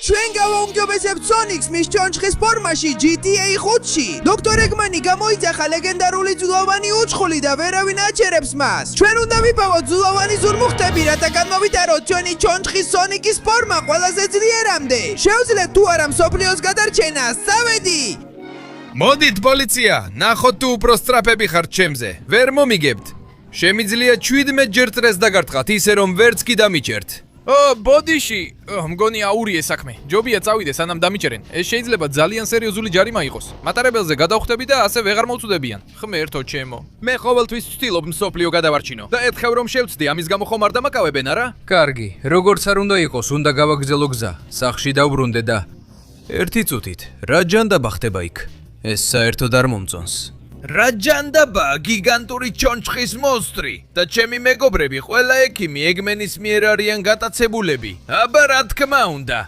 ჩვენ გავაუმჯობესებთ Sonic-ს მის ჩონჩხის ფორმაში GTA 5-ში. დოქტორ ეგმანი გამოიძახა ლეგენდარული ძულოვანი უცხული და ვერავინ აჩერებს მას. ჩვენ უნდა ვიპოვოთ ძულოვანი ზურმუხტები, რათა განმოვიტაროთ ჩვენი ჩონჩხის Sonic-ის ფორმა ყველაზე ძლიერამდე. შევძლებთ თუ არა მსოფლიოს გადარჩენა. წავედი! მოდით პოლიცია, ნახოთ თუ უფრო სწრაფები ხართ ჩემზე. ვერ მომიგებთ. შემიძლია 17 ჯერ წრეს დაგარტყათ, ისე რომ ვერც კი დამიჭერთ. ბოდიში, მგონი აურიე საქმე. ჯობია წავიდე, სანამ დამიჭერენ. ეს შეიძლება ძალიან სერიოზული ჯარიმა იყოს. მატარებელზე გადავხვდები და ასე ვეღარ მოვწუდებიან. ღმერთო ჩემო. მე ყოველთვის ვცდილობ მსოფლიო გადავარჩინო. და ეთქევ რომ შევწდი, ამის გამო ხომ არ დამაკავებენ, არა? კარგი, როგორც არ უნდა იყოს, უნდა გავაგრძელო გზა. სახში დავბრუნდე და ერთი წუთით, რა ჯანდაბა ხდება იქ? ეს საერთოდ არ მომწონს. რა ჯანდაბა, გიგანტური ჩონჩხის მონსტრი და ჩემი მეგობრები, ყველა ექიმი ეგმენის მიერ არიან გატაცებულები. აბა რა თქმა უნდა.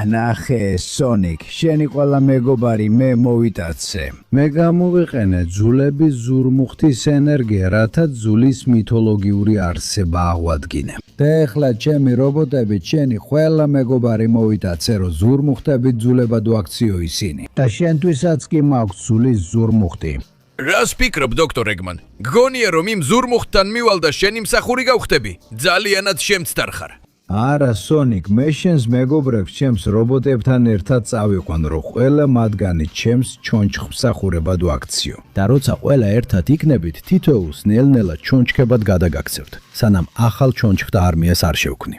ნახე, Sonic, შენი ყველა მეგობარი მე მოვიტაცე. მე გამოვიყენე ძულების ზურმუხტის ენერგია, რათა ძულის მითოლოგიური არსება აღვადგინე. და ეხლა ჩემი რობოტები, შენი ყველა მეგობარი მოვიტაცე, რომ ზურმუხტებით ძულებად ვაქციო ისინი. და შენთვისაც კი მაქვს ძულის ზურმუხტი. რას ფიქრობ, დოქტორ ეგმან? გგონია რომ იმ ზურმუხტთან მივალ და შენი მსახური გავხდები? ძალიანად შემცდარ ხარ. არა, Sonic, მე შენს მეგობრებს ჩემს რობოტებთან ერთად წავიყვან, რომ ყველა მათგანი ჩემს ჩონჩხმსახურებად ვაქციო. და როცა ყველა ერთად იქნებით, თითოეულს ნელ-ნელა ჩონჩქებად გადაგაქცევთ, სანამ ახალ ჩონჩხთა არმიას არ შევქმნი.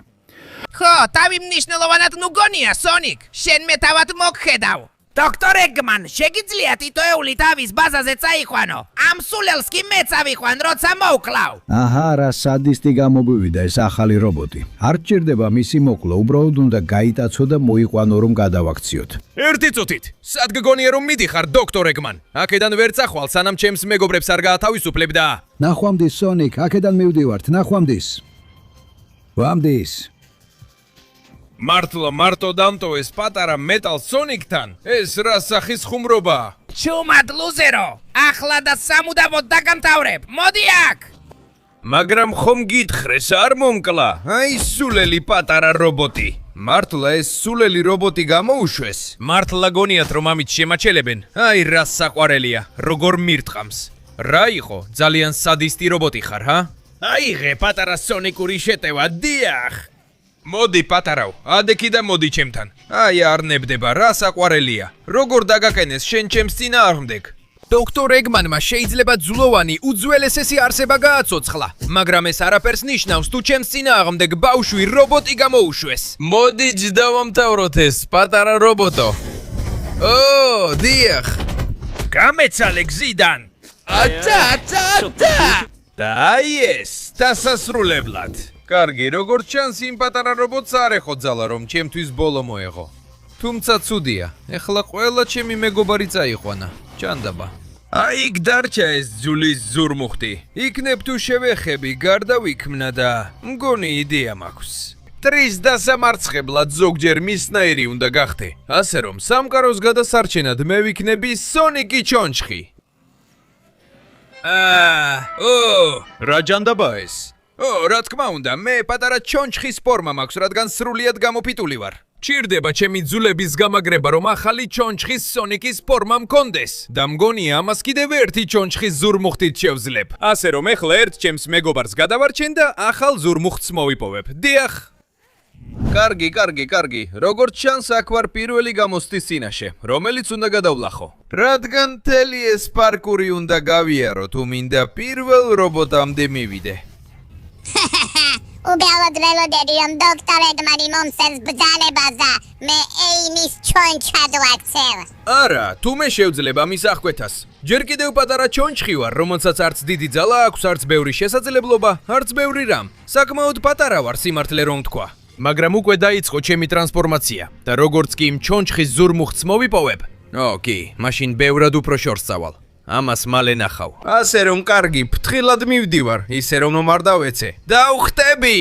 ხო, თავი მნიშვნელოვნად ნუ გონია, Sonic. შენ მე თავად მოგხედავ. დოქტორ ეგმან, შეგიძლია თითოეული თავის ბაზაზე წაიყვანო. ამ სულელს კი მე წავიყვან, როცა მოვკლავ. აჰა, რა სადისტი გამომივიდა ეს ახალი რობოტი. არ ჭირდება მისი მოკლა, უბრალოდ უნდა გაიტაცო და მოიყვანო რომ გადავაქციოთ. ერთი წუთით. სად გგონია რომ მიდიხარ, დოქტორ ეგმან? აქედან ვერ წახვალ, სანამ ჩემს მეგობრებს არ გაათავისუფლებ და ნახვამდის, Sonic, აქედან მივდივართ, ნახვამდის. ვამდის. მართლა მარტო დამტოვეს პატარა მეტალ Sonic-თან? ეს რა სახის ხუმრობაა? ჩუმად ლუზერო, ახლა და სამუდამოდ დაგამთავრებ. მოდი აქ. მაგრამ ხომ გითხრეს არ მომკლა? აი სულელი პატარა რობოტი. მართლა ეს სულელი რობოტი გამოუშვეს? მართლა გონიათ რომ ამით შემაჩელებენ? აი რა საყვარელია, როგორ მირტყამს. რა იყო? ძალიან სადისტი რობოტი ხარ, ჰა? აიღე პატარა Sonic-ური შეტევა, დიახ. მოდი პატარავ, ადექი და მოდი ჩემთან. აი არ ნებდება, რა საყვარელია. როგორ დაგაყენეს შენ ჩემს წინააღმდეგ? დოქტორ ეგმანმა შეიძლება ძულოვანი უძველესესი არსება გააცოცხლა, მაგრამ ეს არაფერს ნიშნავს, თუ ჩემს წინააღმდეგ ბავშვი რობოტი გამოუშვეს. მოდი დავამთავროთ ეს პატარა რობოტო. დიახ. გამეცალე გზიდან. აცა. და აი ეს, დასასრულებლად. კარგი, როგორც ჩანს, იმ პატარა რობოტს არ ეხოძალა, რომ ჩემთვის ბოლო მოეღო. თუმცა ცუდია, ეხლა ყველა ჩემი მეგობარი წაიყვანა. ჩანდაბა. აი იქ დარჩა ეს ძულის ზურმუხტი. იქნებ თუ შევეხები, გარდავიქმნა და მგონი იდეა მაქვს. ტრის დასამარცხებლად ზოგჯერ მისნაირი უნდა გახდე. ასე რომ სამყაროს გადასარჩენად მე ვიქნები Sonic-ი ჩონჩხი. რა ჯანდაბა ეს? რა თქმა უნდა, მე პატარა ჩონჩხის ფორმა მაქვს, რადგან სრულიად გამოფიტული ვარ. ჭირდება ჩემი ძულების გამაგრება, რომ ახალი ჩონჩხის Sonic-ის ფორმა მქონდეს. და მგონია ამას კიდევ ერთი ჩონჩხის ზურმუხტით შევძლებ. ასე რომ ეხლა ერთ ჩემს მეგობარს გადავარჩენ და ახალ ზურმუხტს მოვიპოვებ. დიახ. კარგი. როგორც ჩანს, აქ ვარ პირველი გამოსტის წინაშე, რომელიც უნდა გადავლახო. რადგან მთელი ეს პარკური უნდა გავიარო, თუ მინდა პირველ რობოტამდე მივიდე. უბრალოდ ველოდები, რომ დოქტორ ეგმანი მომსენს ბრძანებას და მე ეიმის ჩონჩხად ვაქცევ. არა, თუ მე შევძლებ ამის აღკვეთას. ჯერ კიდევ პატარა ჩონჩხი ვარ, რომელსაც არც დიდი ძალა აქვს, არც ბევრი შესაძლებლობა, არც ბევრი რამ. საკმაოდ პატარა ვარ, სიმართლე რომ თქვა. მაგრამ უკვე დაიწყო ჩემი ტრანსფორმაცია და როგორც კი იმ ჩონჩხის ზურმუხტს მოვიპოვებ, კი, მაშინ ბევრად უფრო შორს წავალ. ამას მალე ნახავ. ასე რომ კარგი, ფრთხილად მივდივარ, ისე რომ არ დავეცე. დავხტები!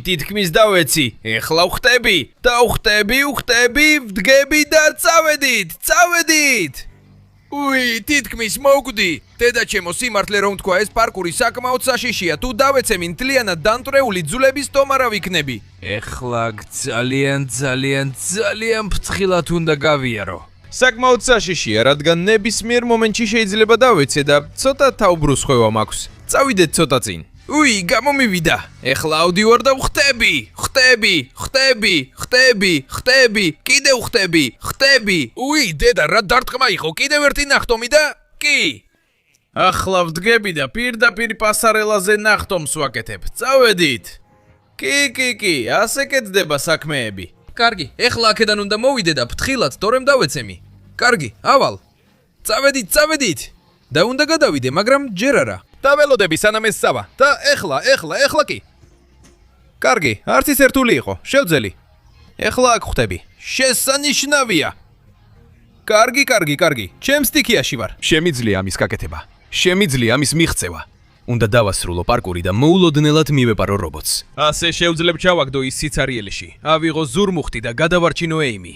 თითქმის დავეცი. ეხლა ვხტები. დავხტები, ვდგები და წავედით! თითქმის მოვკვდი. დედაჩემო, სიმართლე რომ თქვა, ეს პარკური საკმაოდ საშიშია. თუ დავეცემი მთლიანად დამტრეული ძულების ტომარა ვიქნები. ეხლა ძალიან ფრთხილად უნდა გავიარო. საკმაოდ საშიშია, რადგან ნებისმიერ მომენტში შეიძლება დავეცე და ცოტა თავბრუსხვევა მაქვს. წავიდეთ ცოტა წინ. უი, გამომივიდა. ეხლა ავდივარ და ხტები. კიდევ ხტები. უი, დედა, რა დარტყმა იყო? კიდევ ერთი ნახტომი და კი. ახლა ვდგები და პირდაპირ პასარელაზე ნახტომს ვაკეთებ. წავედით. კი, ასე კეთდება საქმეები. კარგი, ეხლა აქედან უნდა მოვიდე და ფრთხილად თორემ დავეცემი. კარგი, ავალ. წავედით. და უნდა გადავიდე, მაგრამ ჯერ არა. დაველოდები სანამ ეს წავა. და ეხლა კი. კარგი, არც ის ერთული იყო. შევძელი. ეხლა აქ ხვდები. შესანიშნავია. კარგი. ჩემს სტიქიაში ვარ. შემიძლია ამის გაკეთება. შემიძლია ამის მიღწევა. უნდა დავასრულო პარკური და მოულოდნელად მივეპარო რობოტს. ასე შევძლებ ჩავაგდო ის სიცარიელში. ავიღო ზურმუხტი და გადავარჩინო ეიმი.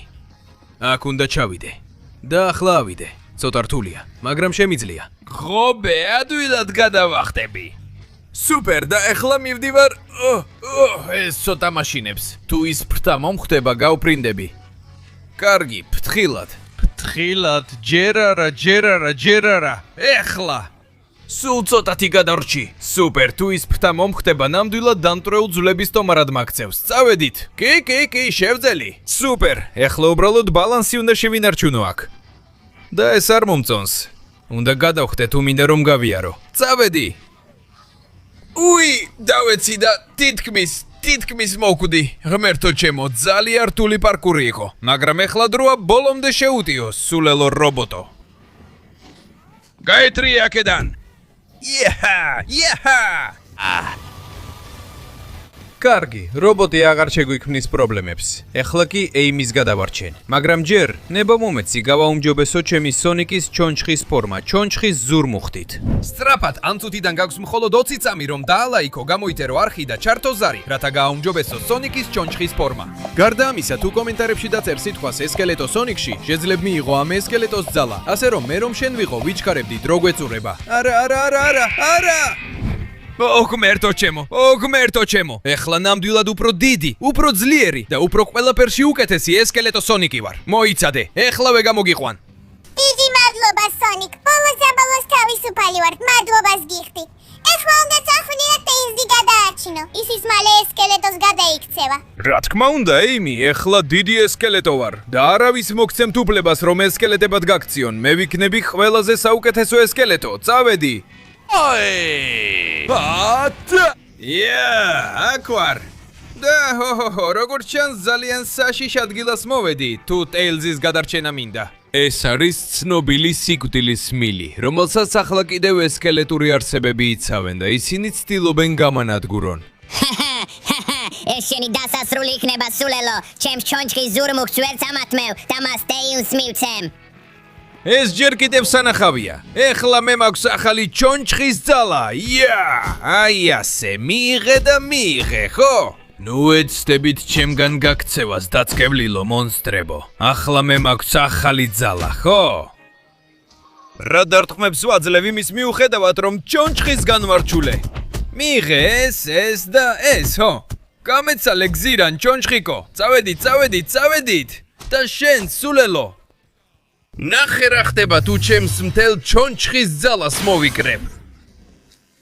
აქ უნდა ჩავიდე. და ახლა ავიდე. ცოტა რთულია, მაგრამ შემიძლია. ხობე, ადვილად გადავახტები. სუპერ, და ახლა მივდივარ. ეს ცოტა მაშინებს. თუ ის ფრთა მომხდება, გავფრინდები. კარგი, ფრთხილად. ჯერ არა. ეხლა. სულ ცოტათი გადარჩი. სუპერ, თუ ის ფრთა მომხდება, ნამდვილად დამტრეულ ძვლების ტომარად მაქცევს. წავედით. კი, შევძელი. სუპერ, ეხლა უბრალოდ ბალანსი უნდა შევინარჩუნო აქ. და ეს არ მომწონს. უნდა გადავხდე თუ მინდა რომ გავიარო. წავედი. უი, დავეცი და თითქმის მოვკვდი. ღმერთო ჩემო, ძალიან რთული პარკური იყო, მაგრამ ეხლა დროა ბოლომდე შეუტიო, სულელო რობოტო. გაეტრიე აქედან. იეჰა! კარგი, რობოტი აღარ შეგვიქმნის პრობლემებს. ეხლა კი ეიმის გადავარჩენ. მაგრამ ჯერ ნება მომეცი გავაუმჯობესო ჩემი სონიკის ჩონჩხის ფორმა, ჩონჩხის ზურმუხტით. სწრაფად, ამ წუთიდან გაქვს მხოლოდ 20 წამი, რომ დაალაიქო, გამოიტერო არხი და ჩართო ზარი, რათა გააუმჯობესო სონიკის ჩონჩხის ფორმა. გარდა ამისა, თუ კომენტარებში დაწერ სიტყვას ესკელეტო სონიკში, შეძლებ მიიღო ამ ესკელეტოს ძალა, ასე რომ მე რომ შენ ვიყო, ვიჩქარებდი დრო გვეწურება. არა! ოღმერთო ჩემო, ეხლა ნამდვილად უფრო დიდი, უფრო ძლიერი და უფრო ყველაფერში უკეთესი ესკელეტო სონიკი ვარ. მოიცადე, ეხლავე გამოგიყვან. დიდი მადლობა, სონიკ. ბოლოს თავისუფალი ვარ. მადლობას გიხდი. ეხლა უნდა წახვიდე და ტეილზი გადაარჩინო. ისის მალე ესკელეტოს გადაიქცევა. რა თქმა უნდა, ეიმი, ეხლა დიდი ესკელეტო ვარ და არავის მოგცემთ უფლებას რომ ესკელეტებად გაქციონ. მე ვიქნები ყველაზე საუკეთესო ესკელეტო. წავედი. აქ ვარ. და როგორც ჩანს ძალიან საშიშ ადგილას მოვედი, თუ ტეილზის გადარჩენა მინდა. ეს არის ცნობილი სიკვდილის მილი, რომელსაც ახლა კიდევ ესკელეტური არსებები იცავენ და ისინი ცდილობენ გამანადგურონ. ეს შენი დასასრული იქნება, სულელო. ჩემს ჩონჩხის ზურმუხტს ვერ წამათმევ და მას ტეილს მივცემ. ეს ჯერ კიდევ სანახავია. ეხლა მე მაქვს ახალი ჩონჩხის ძალა. აი ასე, მიიღე და მიიღე, ხო? ნუ ეცდებით ჩემგან გაქცევას, დაცკევლილო მონსტრებო. ახლა მე მაქვს ახალი ძალა, ხო? რა დარტყმებს ვაძლევ იმის მიუხედავად, რომ ჩონჩხის განვარჩულე. მიიღე ეს და ეს, ხო? გამეცალე გზირან, ჩონჩხიკო. წავედით. და შენ, სულელო. ნახე რა ხდება თუ ჩემს მთელ ჩონჩხის ძალას მოვიკრებ.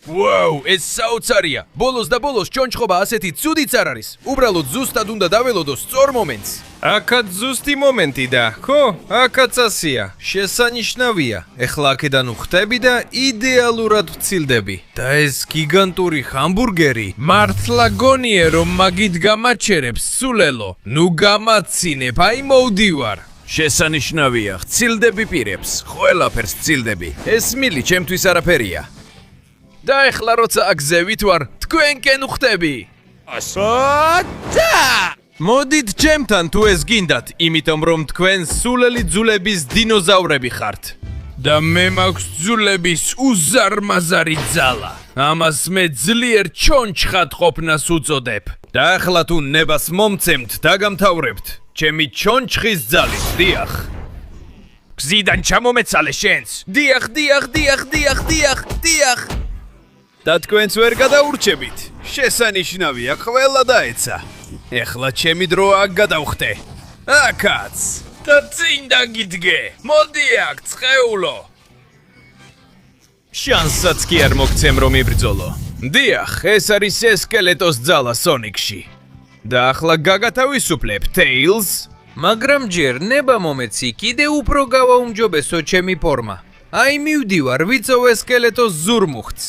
ვაუ, ეს საოცარია. ბოლოს ჩონჩხობა ასეთი ცუდიც არ არის. უბრალოდ ზუსტად უნდა დაველოდო სწორ მომენტს. აქაც ზუსტი მომენტი და, ხო? აქაც ასია. შესანიშნავია. ეხლა აქედან ვხტები და იდეალურად ვცილდები. და ეს გიგანტური ჰამბურგერი მართლა გონიე რომ მაგით გამაჩერებს, სულელო. ნუ გამაცინებ, აი მოვდივარ. შესანიშნავია, ვცილდები პირებს, ყველაფერს ვცილდები. ეს მილი ჩემთვის არაფერია. და ეხლა როცა აგზევით ვარ, თქვენკენ ვხტები. მოდით ჩემთან თუ ეს გინდათ, იმიტომ რომ თქვენ სულელი ძულების დინოზავრები ხართ. და მე მაქვს ძულების უზარმაზარი ძალა. ამას მე ძლიერ ჩონჩხად ყოფნას უწოდებ. და ახლა თუ ნებას მომცემთ, დაგამთავრებთ. ჩემი ჩონჩხის ძალით, დიახ. გზიდან ჩამომეცალე შენს. დიახ. და თქვენც ვერ გადაურჩებით. შესანიშნავია, ყველა დაეცა. ეხლა ჩემი დროა გადავხტე. აკაც. და წინ დაგიდგე. მოდი აქ, ცხეულო. შანსსაც კი არ მოგცემ რომ იბრძოლო. დიახ, ეს არის ესკელეტოს ძალა სონიკში. და ახლა გაგათავისუფლებ, Tails. მაგრამ ჯერ ნება მომეცი, კიდე უფრო გავაუმჯობესო ჩემი ფორმა. აი მივდივარ, ვიცოვე სკელეტოს ზურმუხტს.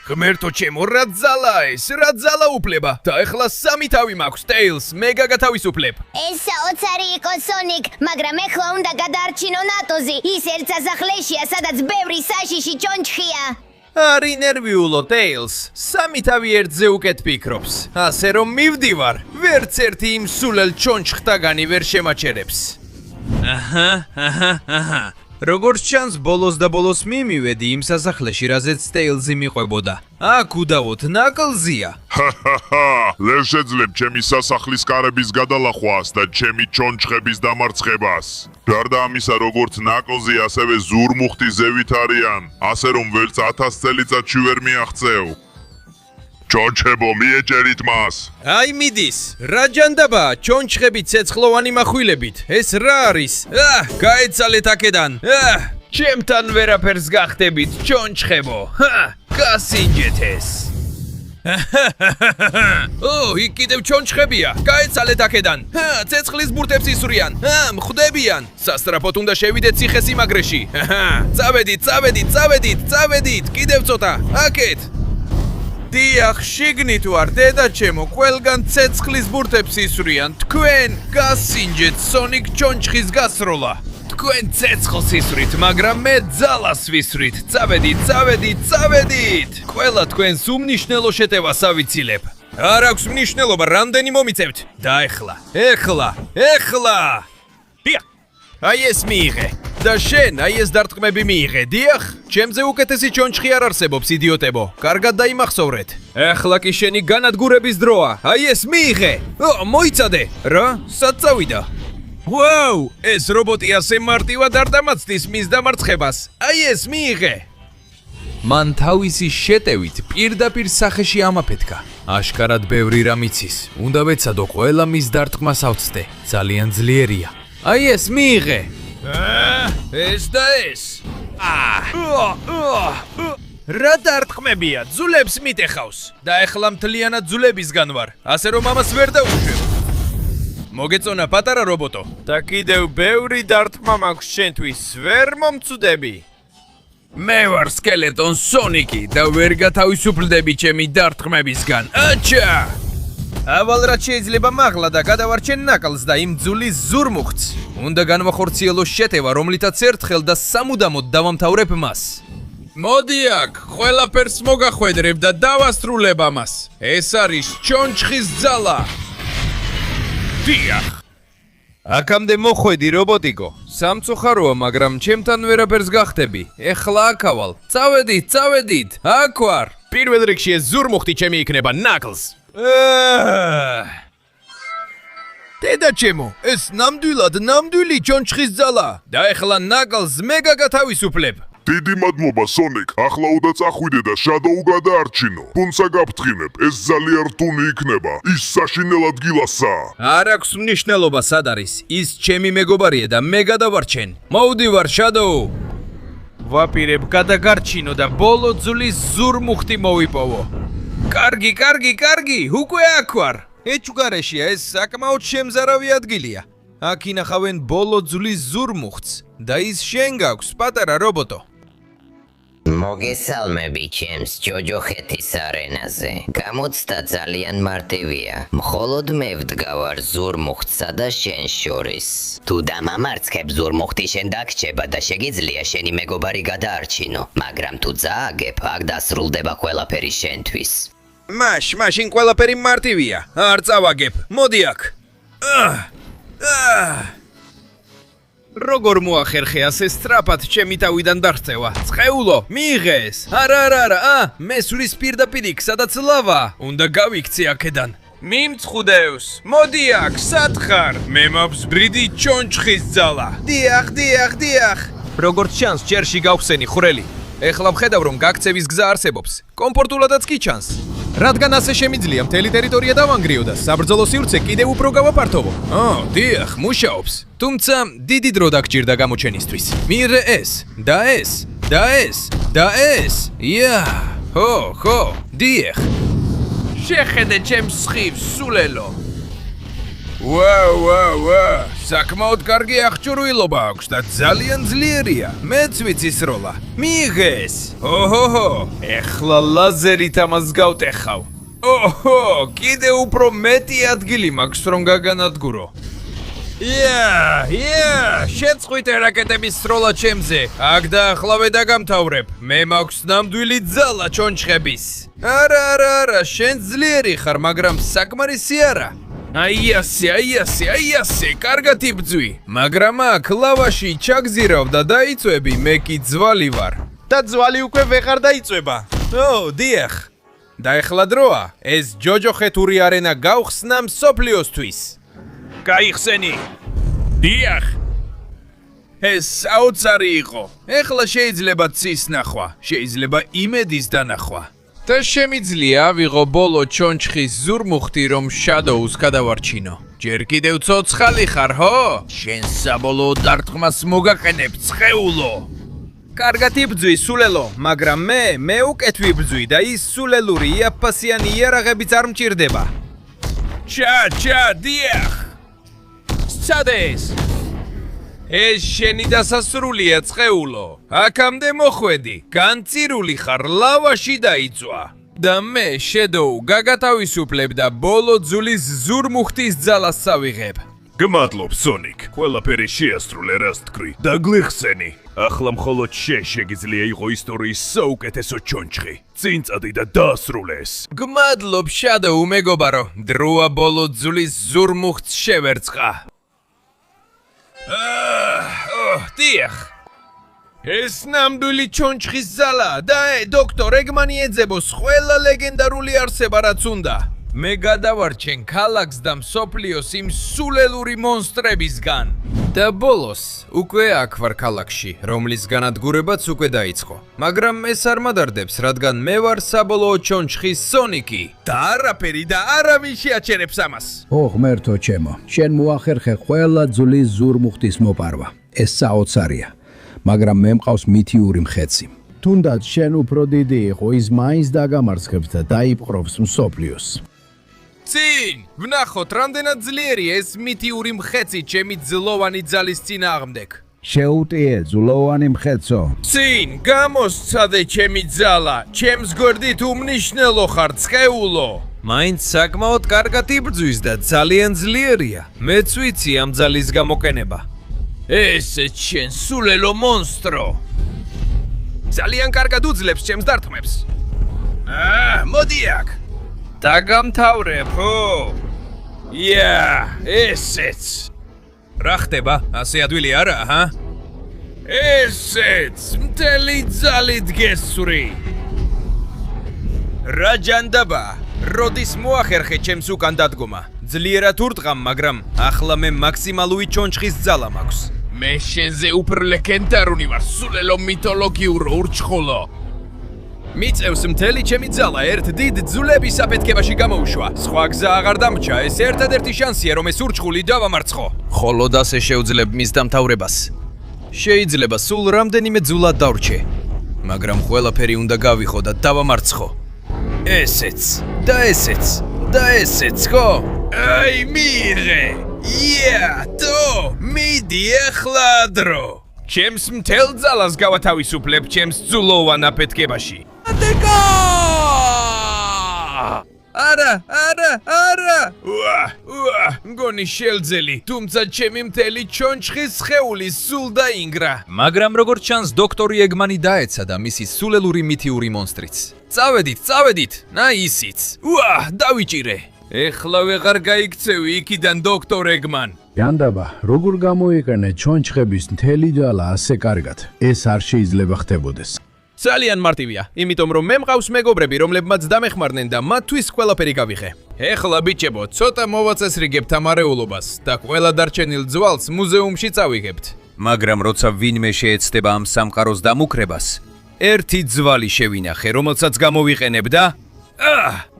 ღმერთო ჩემო, რა ძალაა ეს, რა ძალა უფლება. და ეხლა სამი თავი მაქვს, Tails, მე გაგათავისუფლებ. ეს საოცარი იყო სონიკ, მაგრამ ეხლა უნდა გადაარჩინო ნატოზი. ის ერთ სასახლეშია, სადაც ბევრი საშიში ჩონჩხია. არი ნერვიულო, Tails, სამი თავი ერთზე უკეთ ფიქრობს. ასე რომ მივდივარ, ვერც ერთი იმ სულელ ჩონჩხთაგანი ვერ შემაჩერებს. აჰა. როგორც ჩანს, ბოლოს და ბოლოს მიმივედი იმ სასახლეში, რაზეც Tails-ი მიყვებოდა. აქ უდავოდ ნაკლზია. ვერ შეძლებ ჩემი სასახლის კარების გადალახვას და ჩემი ჩონჩხების დამარცხებას. გარდა ამისა, როგორც ნაკლზი, ასევე ზურმუხტი ზევით არიან, ასე რომ ვერც 1000 წელიწადში ვერ მიაღწევ. ჩონჩხებო, მიეჭერით მას. აი მიდის, რა ჯანდაბაა, ჩონჩხები ცეცხლოვანი מחვილებით. ეს რა არის? გაეცალეთ აქედან. ჩემთან ვერაფერს გახდებით, ჩონჩხებო. გასინჯეთ ეს. იქ კიდევ ჩონჩხებია. გაეცალეთ აქედან. ცეცხლის ბურთებს ისვრიან. მხვდებიან. სასტრაფოდ უნდა შევიდეთ ციხესიმაგრეში. წავედით. კიდევ ცოტა. აქეთ. დიახ, შიგნით ვარ, დედა ჩემო, ყველგან ცეცხლის ბურთებს ისვრიან. თქვენ გასინჯეთ სონიკ ჩონჩხის გასროლა. თქვენ ცეცხლს ისვრით, მაგრამ მე ძალას ვისვრით. წავედით. ყველა თქვენს უმნიშვნელო შეტევას ავიცილებ. არ აქვს მნიშვნელობა, რამდენი მომიწევთ. და ეხლა. დიახ. აი ეს მიიღე. და შენ, აი ეს დარტყმები მიიღე, დიახ? ჩემზე უკეთესი ჩონჩხი არ არსებობს, იდიოტებო. კარგად დაიმახსოვრეთ. ეხლა კი შენი განადგურების დროა. აი ეს მიიღე. მოიცადე. რა? სად წავიდა? ვაუ, ეს რობოტი ასე მარტივად არ დამაცდის მის დამარცხებას. აი ეს მიიღე. მან თავისი შეტევით პირდაპირ სახეში ამაფეთქა. აშკარად ბევრი რამ იცის. უნდა ვეცადო ყველა მის დარტყმას ავწდე. ძალიან ძლიერია. აი ეს მიიღე. ეს და ეს. რა დარტყმებია? ძულებს მიტეხავს. და ეხლა მთლიანად ძულებისგან ვარ. ასე რომ ამას ვერ დაუშვებ. მოგეწონა პატარა რობოტო. და კიდევ ბევრი დარტყმა მაქვს შენთვის. ვერ მომწუდები. მე ვარ სკელეტონ სონიკი და ვერ გათავისუფლდები ჩემი დარტყმებისგან. აჩა! ავალ რაც შეიძლება მაღლა და გადავარჩენ ნაკლს და იმ ძულის ზურმუხტს. უნდა განვახორციელო შეტევა, რომლითაც ერთხელ და სამუდამოდ დავამთავრებ მას. მოდი აქ, ყველაფერს მოგახვედრებ და დავასრულებ ამას. ეს არის ჩონჩხის ძალა. დიახ. აქამდე მოხვედი რობოტიკო. სამწუხაროა, მაგრამ ჩემთან ვერაფერს გახდები. ეხლა აქავალ. წავედით. აქ ვარ. პირველ რიგში ეს ზურმუხტი ჩემი იქნება ნაკლს. დედა ჩემო, ეს ნამდვილი ჩონჩხის ძალა. და ეხლა ნაკლს მე გაგათავისუფლებ. დიდი მადლობა, სონიკ. ახლა უნდა წახვიდე და შადოუ გადაარჩინო. თუმცა გაფრთხილებ, ეს ძალიან რთული იქნება. ის საშინელ ადგილასაა. არ აქვს მნიშვნელობა სად არის. ის ჩემი მეგობარია და მე გადავარჩენ. მოვდივარ, შადოუ. ვაპირებ გადაგარჩინო და ბოლო ძulis ზურმუხტი მოვიპოვო. კარგი, უკვე აქ ვარ. ეჭვგარეშია, ეს საკმაოდ შემზარავი ადგილია. აქ ინახავენ ბოლო ძulis ზურმუხტს და ის შენ გაქვს, პატარა რობოტო. მოგესალმები ჩემს ჯოჯოხეთის არენაზე. გამოცდა ძალიან მარტივია. მხოლოდ მე ვდგავარ ზურმუხტსა და შენ შორის. თუ დამამარცხებ, ზურმუხტი შენ დაგრჩება და შეგიძლია შენი მეგობარი გადაარჩინო. მაგრამ თუ წააგებ, აქ დასრულდება ყველაფერი შენთვის. მაშინ ყველაფერი მარტივია. არ წავაგებ. მოდი აქ. როგორ მოახერხე ასე სწრაფად ჩემი თავიდან დაღწევა? ცხეულო, მიიღე ეს. არა, მესვრის პირდაპირ იქ, სადაც ლავა. უნდა გავიქცე აქედან. მიმწხუდევს. მოდი აქ, სათხარ. მე მაქვს ბრიდი ჩონჩხის ძალა. დიახ. როგორც ჩანს, ჭერში გავხსენი ხვრელი. ეხლა ვხედავ, რომ გაქცევის გზა არსებობს. კომფორტულადაც კი ჩანს. რადგან ასე შემიძლია მთელი ტერიტორია დავანგრიო და საბრძოლო სივრცე კიდევ უფრო გავაფართოვო. დიახ, მუშაობს. თუმცა დიდი დრო დაგჭირდა გამოჩენისთვის. მირე ეს და ეს და ეს და ეს. ხო, დიახ. შეხედე ჩემს სხივს, სულელო. ვა, საკმაოდ კარგი აღჭურვილობა აქვს და ძალიან ძლიერია. მეც ვიცი სროლა. მიიღეს. ეხლა ლაზერით ამას გავტეხავ. კიდე უფრო მეტი ადგილი მაქვს რომ გაგანადგურო. შეწყვიტე რაკეტების სროლა ჩემზე. აქ დაახლავე დაგამთავრებ. მე მაქვს ნამდვილი ძალა ჩონჩხების. არა, შენ ძლიერი ხარ, მაგრამ საკმარისი არა. აი ასე, კარგად იბძვი. მაგრამ აქ ლავაში ჩაგზირავ და დაიწვევი, მე კი ძვალი ვარ. და ძვალი უკვე ვეღარ დაიწვება. დიახ. და ეხლა დროა, ეს ჯოჯოხეთური არენა გავხსნა მსოფლიოსთვის. გაიხსენი. დიახ. ეს საოცარი იყო. ეხლა შეიძლება ცის ნახვა, შეიძლება იმედის დანახვა. და შემიძლია ავიღო ბოლო ჩონჩხის ზურმუხტი, რომ შადოუს გადავარჩინო. ჯერ კიდევ ცოცხალი ხარ, ხო? შენ საბოლოო დარტყმას მოგაყენებ, ცხეულო. კარგად იბძვი, სულელო, მაგრამ მე უკეთ ვიბძვი და ის სულელური იაფფასიანი იარაღებიც არ მჭირდება. დიახ. სცადეს. ეს შენი დასასრულია, ცხეულო. აქამდე მოხვედი. განწირული ხარ, ლავაში დაიწვა. და მე შედოუ გაგათავისუფლებ და ბოლო ძულის ზურმუხტის ძალას წავიღებ. გმადლობ, სონიკ. ყველაფერი შეასრულე, რას თქვი. დაგლიხსენი. ახლა მხოლოდ შენ შეგიძლია იყო ისტორიის საუკეთესო ჩონჩხი. წინ წადი და დაასრულეს. გმადლობ, შადოუ მეგობარო. დროა ბოლო ძულის ზურმუხტს შევერწყა. დიახ. ეს ნამდვილი ჩონჩხის ძალა და დოქტორ ეგმანი ეძებოს ყველა ლეგენდარული არსება რაც უნდა. მე გადავარჩენ ქალაქს და მსოფლიოს იმ სულელური მონსტრებისგან. და ბოლოს უკვე აქ ვარ ქალაქში, რომლის განადგურებაც უკვე დაიწყო. მაგრამ ეს არ მადარდებს, რადგან მე ვარ საბოლოო ჩონჩხის სონიკი. და არაფერი და არავინ შეაჩერებს ამას. ღმერთო ჩემო, შენ მოახერხე ყველა ძვლის ზურმუხტის მოპარვა. ეს საოცარია, მაგრამ მე მყავს მითიური მხეცი. თუნდაც შენ უფრო დიდი იყო, ის მაინც დაგამარცხებს და დაიპყრობს მსოფლიოს. წინ! ვნახოთ, რამდენად ძლიერია ეს მითიური მხეცი ჩემი ძლოვანი ძალის წინააღმდეგ. შეუტიე, ძლოვანი მხეცო. წინ, გამოსცადე ჩემი ძალა, ჩემს გვერდით უმნიშვნელო ხარ, ცხეულო. მაინც საკმაოდ კარგად იბრძვის და ძალიან ძლიერია. მეც ვიცი ამ ძალის გამოყენება. ესეც შენ სულელო მონსტრო. ძალიან კარგად უძლებს ჩემს დარტყმებს. მოდი აქ. დაგამთავრებ, ხო? ესეც. რა ხდება? ასე ადვილი არა, ჰა? ესეც, მთელი ძალით გესვრი. რა ჯანდაბა? როდის მოახერხე ჩემს უკან დადგომა? ძლიერად ურტყამ, მაგრამ ახლა მე მაქსიმალური ჩონჩხის ძალა მაქვს. მე შენზე უფრო ლეგენდარული ვარ, სულელო მითოლოგიურო ურჩხულო. მიწევს მთელი ჩემი ძალა ერთ დიდ ძვლების აფეთქებაში გამოუშვა. სხვა გზა აღარ დამრჩა, ეს ერთადერთი შანსია, რომ ეს ურჩხული დავამარცხო. ხოლოდ ასე შეუძლებ მის დამთავრებას. შეიძლება სულ რამდენიმე ძვლად დავრჩე, მაგრამ ყველაფერი უნდა გავიხო და დავამარცხო. ესეც და ესეც და ესეც, ხო? აი მიიღე. მიდი ახლა დრო. ჩემს მთელ ძალას გავათავისუფლებ ჩემს ძვლოვან აფეთქებაში. არა! მგონი შელძელი, თუმცა ჩემი მთელი ჩონჩხის სხეული სულ დაინგრა. მაგრამ როგორც ჩანს, დოქტორი ეგმანი დაეცა და მისი სულელური მითიური მონსტრიც. წავედით, ისიც. დავიჭირე. ეხლა ვეღარ გაიქცევი იქიდან დოქტორ ეგმან. ჯანდაბა, როგორ გამოიყენე ჩონჩხების მთელი ძალა ასე კარგად? ეს არ შეიძლება ხდებოდეს. ძალიან მარტივია, იმიტომ რომ მე მყავს მეგობრები, რომლებმაც დამეხმარნენ და მათთვის ყველაფერი გავიღე. ეხლა ბიჭებო, ცოტა მოვაწესრიგებთ ამ არეულობას და ყველა დარჩენილ ძვალს მუზეუმში წავიღებთ. მაგრამ როცა ვინმე შეეცდება ამ სამყაროს დამუქრებას, ერთი ძვალი შევინახე, რომელსაც გამოვიყენებ და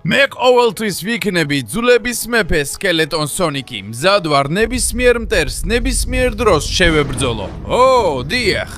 მე ყოველთვის ვიქნები ძულების მეფე სკელეტონ სონიკი. მზად ვარ ნებისმიერ მტერს, ნებისმიერ დროს შევებრძოლო. ო, დიახ.